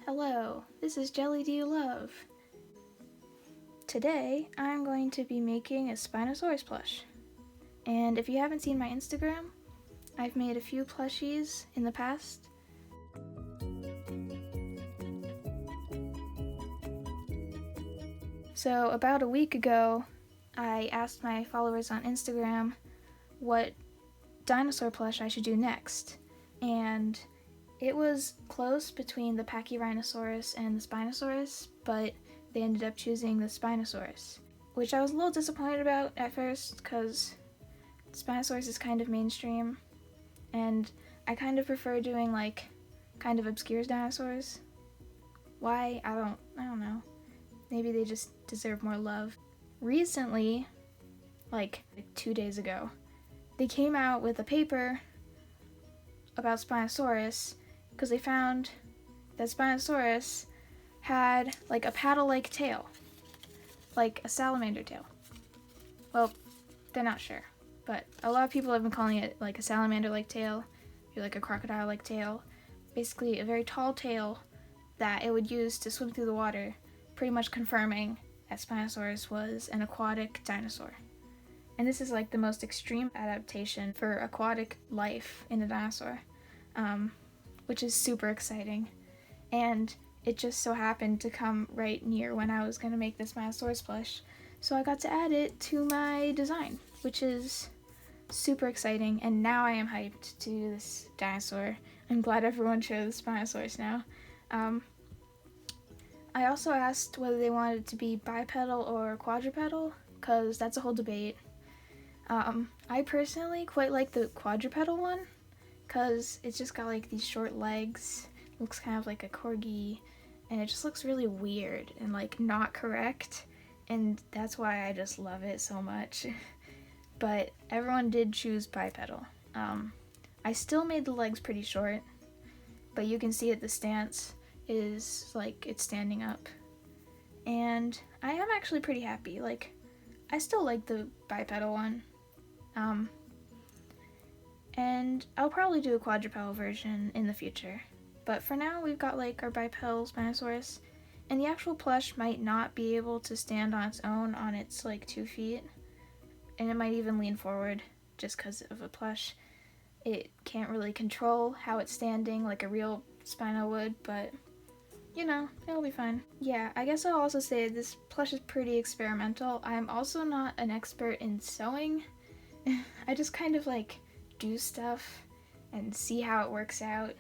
Hello, this is Jelly Do You Love. Today, I'm going to be making a Spinosaurus plush. And if you haven't seen my Instagram, I've made a few plushies in the past. So about a week ago, I asked my followers on Instagram what dinosaur plush I should do next. And it was close between the Pachyrhinosaurus and the Spinosaurus, but they ended up choosing the Spinosaurus, which I was a little disappointed about at first because Spinosaurus is kind of mainstream, and I kind of prefer doing like kind of obscure dinosaurs. Why? I don't know. Maybe they just deserve more love. Recently, like 2 days ago, they came out with a paper about Spinosaurus because they found that Spinosaurus had like a paddle-like tail, like a salamander tail. Well, they're not sure, but a lot of people have been calling it like a salamander-like tail, or like a crocodile-like tail. Basically, a very tall tail that it would use to swim through the water, pretty much confirming that Spinosaurus was an aquatic dinosaur. And this is like the most extreme adaptation for aquatic life in a dinosaur, which is super exciting. And it just so happened to come right near when I was going to make this Spinosaurus plush, so I got to add it to my design, which is super exciting, and now I am hyped to do this dinosaur. I'm glad everyone chose Spinosaurus now. I also asked whether they wanted it to be bipedal or quadrupedal, because that's a whole debate. I personally quite like the quadrupedal one, because it's just got like these short legs, looks kind of like a corgi, and it just looks really weird and like not correct, and that's why I just love it so much. But everyone did choose bipedal. I still made the legs pretty short, but you can see it, the stance is like it's standing up, and I am actually pretty happy. Like, I still like the bipedal one, and I'll probably do a quadrupedal version in the future. But for now, we've got like our bipedal Spinosaurus, and the actual plush might not be able to stand on its own on its like 2 feet, and it might even lean forward just because of a plush. It can't really control how it's standing like a real Spino would, but you know, it'll be fine. Yeah, I guess I'll also say this plush is pretty experimental. I'm also not an expert in sewing. I just kind of like do stuff and see how it works out.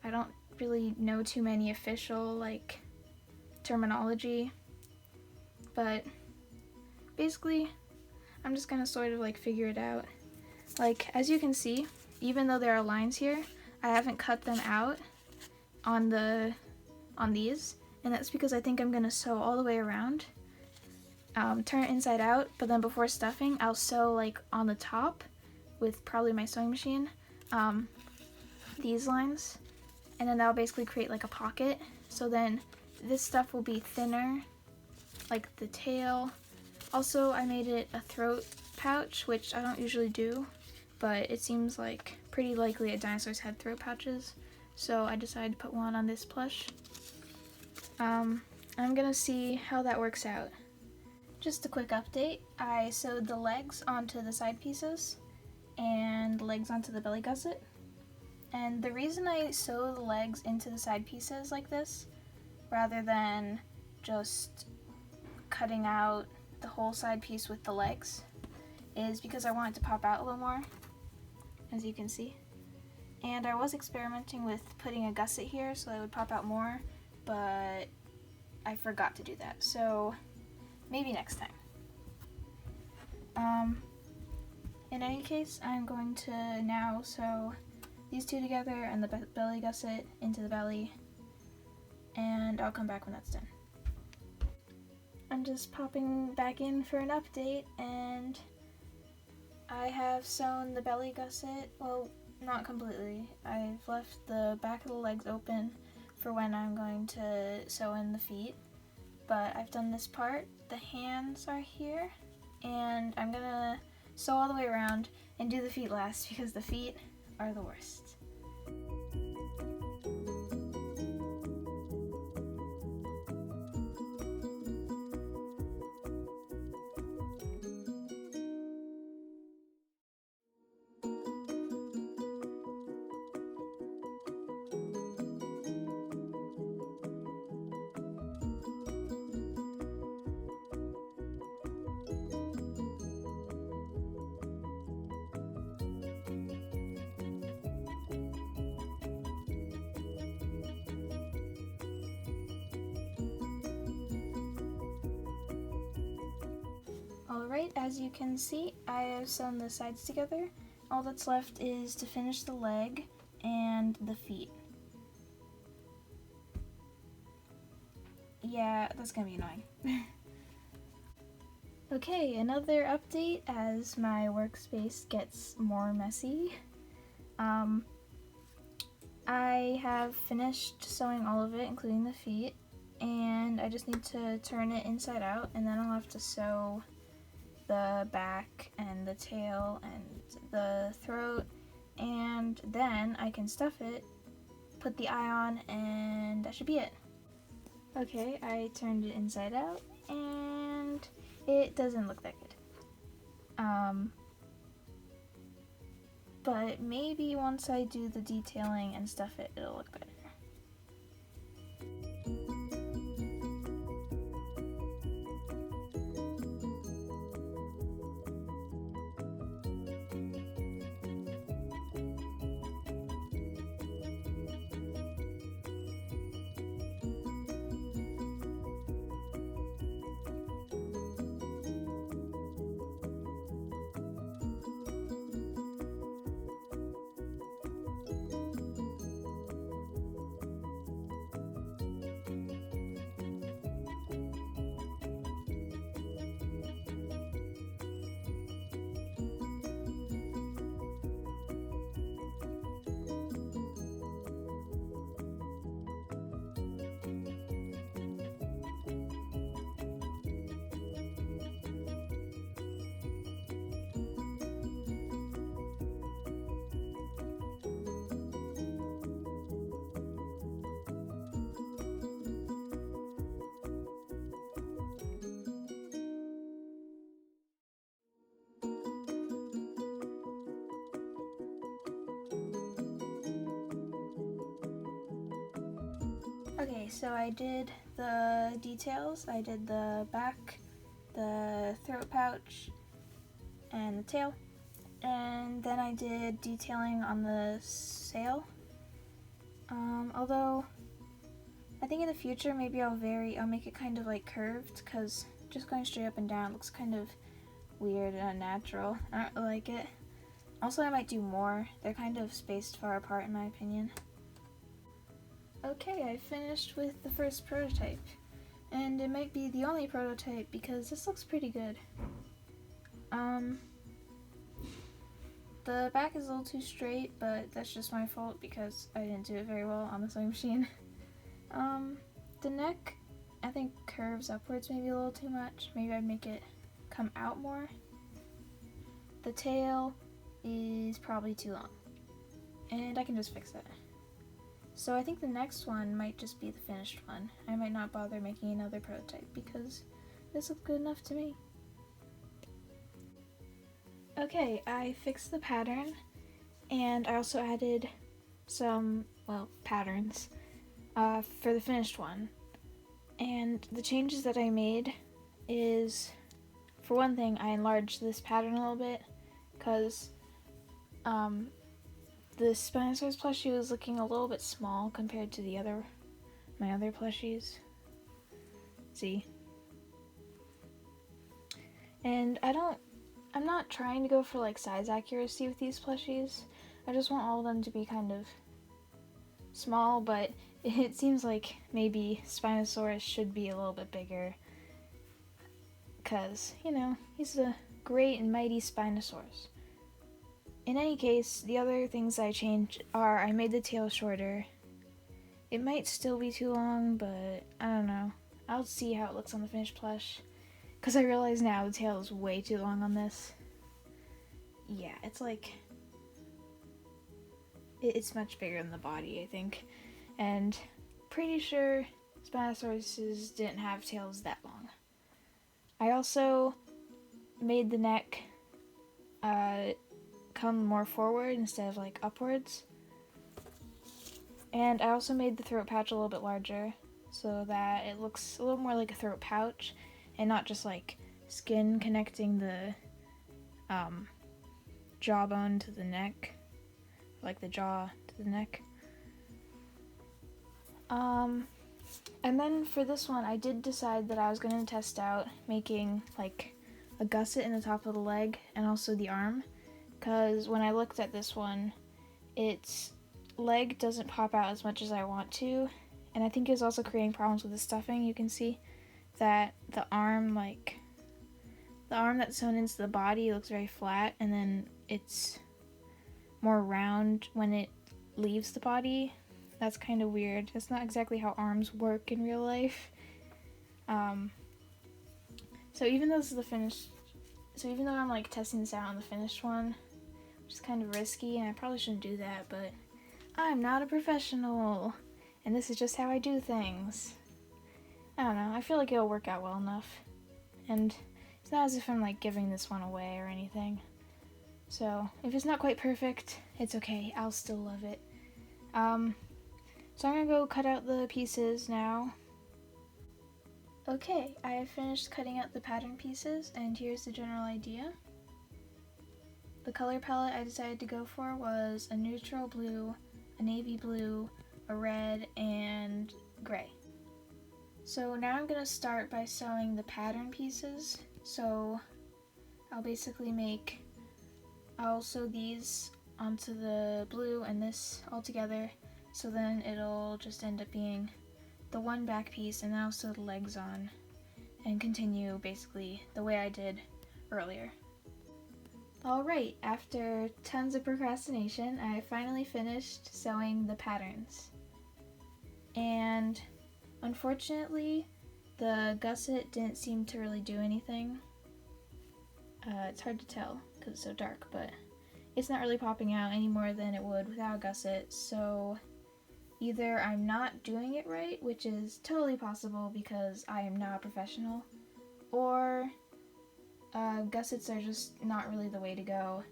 I don't really know too many official like terminology, but basically I'm just gonna sort of like figure it out. Like, as you can see, even though there are lines here, I haven't cut them out on these, and that's because I think I'm gonna sew all the way around, turn it inside out, but then before stuffing I'll sew like on the top with probably my sewing machine, these lines, and then that'll basically create like a pocket. So then this stuff will be thinner, like the tail. Also, I made it a throat pouch, which I don't usually do, but it seems like pretty likely that dinosaurs had throat pouches, so I decided to put one on this plush. I'm gonna see how that works out. Just a quick update, I sewed the legs onto the side pieces and the legs onto the belly gusset. And the reason I sew the legs into the side pieces like this, rather than just cutting out the whole side piece with the legs, is because I want it to pop out a little more, as you can see. And I was experimenting with putting a gusset here so it would pop out more, but I forgot to do that, so maybe next time. In any case, I'm going to now sew these two together and the belly gusset into the belly, and I'll come back when that's done. I'm just popping back in for an update, and I have sewn the belly gusset, well, not completely. I've left the back of the legs open for when I'm going to sew in the feet, but I've done this part. The hands are here, and I'm gonna sew all the way around and do the feet last because the feet are the worst. Alright, as you can see, I have sewn the sides together. All that's left is to finish the leg and the feet. Yeah, that's gonna be annoying. Okay, another update as my workspace gets more messy. I have finished sewing all of it, including the feet, and I just need to turn it inside out, and then I'll have to sew the back and the tail and the throat, and then I can stuff it, put the eye on, and that should be it. Okay, I turned it inside out, and it doesn't look that good. But maybe once I do the detailing and stuff it, it'll look better. Okay, so I did the details. I did the back, the throat pouch, and the tail. And then I did detailing on the sail. Although, I think in the future maybe I'll make it kind of like curved, because just going straight up and down looks kind of weird and unnatural. I don't really like it. Also, I might do more. They're kind of spaced far apart in my opinion. Okay, I finished with the first prototype, and it might be the only prototype because this looks pretty good. The back is a little too straight, but that's just my fault because I didn't do it very well on the sewing machine. The neck, I think curves upwards maybe a little too much. Maybe I'd make it come out more. The tail is probably too long, and I can just fix that. So I think the next one might just be the finished one. I might not bother making another prototype because this looks good enough to me. Okay, I fixed the pattern, and I also added some, patterns for the finished one. And the changes that I made is, for one thing, I enlarged this pattern a little bit because the Spinosaurus plushie was looking a little bit small compared to my other plushies. See? And I'm not trying to go for like size accuracy with these plushies. I just want all of them to be kind of small, but it seems like maybe Spinosaurus should be a little bit bigger. Because, he's a great and mighty Spinosaurus. In any case, the other things I changed are I made the tail shorter. It might still be too long, but I don't know. I'll see how it looks on the finished plush. Because I realize now the tail is way too long on this. Yeah, it's like... It's much bigger than the body, I think. And pretty sure Spinosauruses didn't have tails that long. I also made the neck come more forward instead of like upwards. And I also made the throat pouch a little bit larger so that it looks a little more like a throat pouch and not just like skin connecting the jawbone to the neck, like the jaw to the neck. And then for this one, I did decide that I was going to test out making like a gusset in the top of the leg and also the arm, because when I looked at this one, its leg doesn't pop out as much as I want to, and I think it was also creating problems with the stuffing. You can see that the arm that's sewn into the body looks very flat, and then it's more round when it leaves the body. That's kind of weird. That's not exactly how arms work in real life. So even though I'm like testing this out on the finished one, which is kind of risky, and I probably shouldn't do that, but I'm not a professional, and this is just how I do things. I don't know, I feel like it'll work out well enough, and it's not as if I'm like giving this one away or anything. So if it's not quite perfect, it's okay, I'll still love it. So I'm gonna go cut out the pieces now. Okay, I have finished cutting out the pattern pieces, and here's the general idea. The color palette I decided to go for was a neutral blue, a navy blue, a red, and gray. So now I'm gonna start by sewing the pattern pieces. So I'll sew these onto the blue and this all together, so then it'll just end up being the one back piece, and then I'll sew the legs on and continue basically the way I did earlier. Alright, after tons of procrastination, I finally finished sewing the patterns. And unfortunately, the gusset didn't seem to really do anything. It's hard to tell because it's so dark, but it's not really popping out any more than it would without a gusset, so either I'm not doing it right, which is totally possible because I am not a professional, or gussets are just not really the way to go.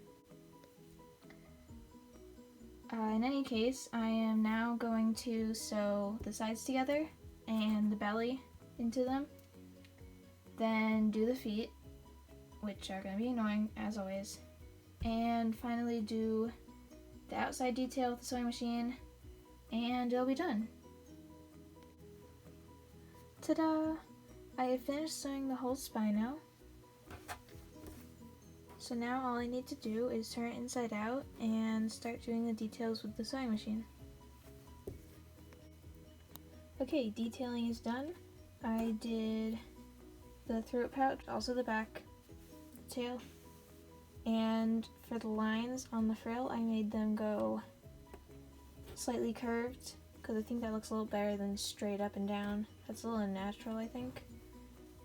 In any case, I am now going to sew the sides together and the belly into them, then do the feet, which are going to be annoying as always, and finally do the outside detail with the sewing machine, and it'll be done. Ta-da! I have finished sewing the whole spino. So now all I need to do is turn it inside out and start doing the details with the sewing machine. Okay, detailing is done. I did the throat pouch, also the back, the tail, and for the lines on the frill I made them go slightly curved because I think that looks a little better than straight up and down. That's a little unnatural, I think.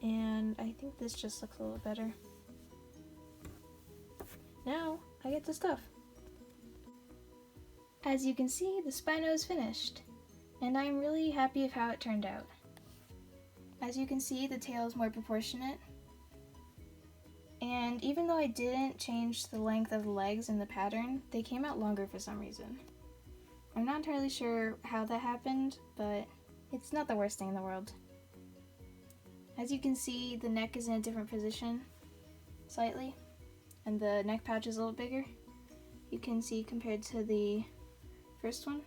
And I think this just looks a little better. Now I get to stuff. As you can see, the spino is finished, and I'm really happy with how it turned out. As you can see, the tail is more proportionate, and even though I didn't change the length of the legs in the pattern, they came out longer for some reason. I'm not entirely sure how that happened, but it's not the worst thing in the world. As you can see, the neck is in a different position, slightly, and the neck pouch is a little bigger. You can see compared to the first one.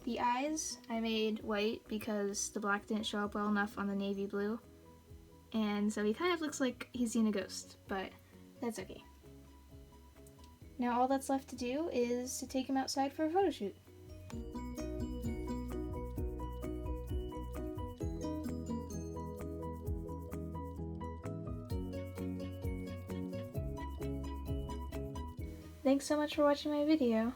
The eyes I made white because the black didn't show up well enough on the navy blue, and so he kind of looks like he's seen a ghost, but that's okay. Now all that's left to do is to take him outside for a photo shoot. Thanks so much for watching my video.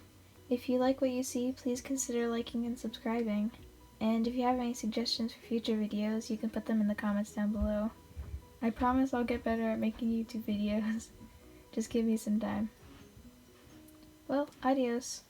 If you like what you see, please consider liking and subscribing. And if you have any suggestions for future videos, you can put them in the comments down below. I promise I'll get better at making YouTube videos. Just give me some time. Well, adios.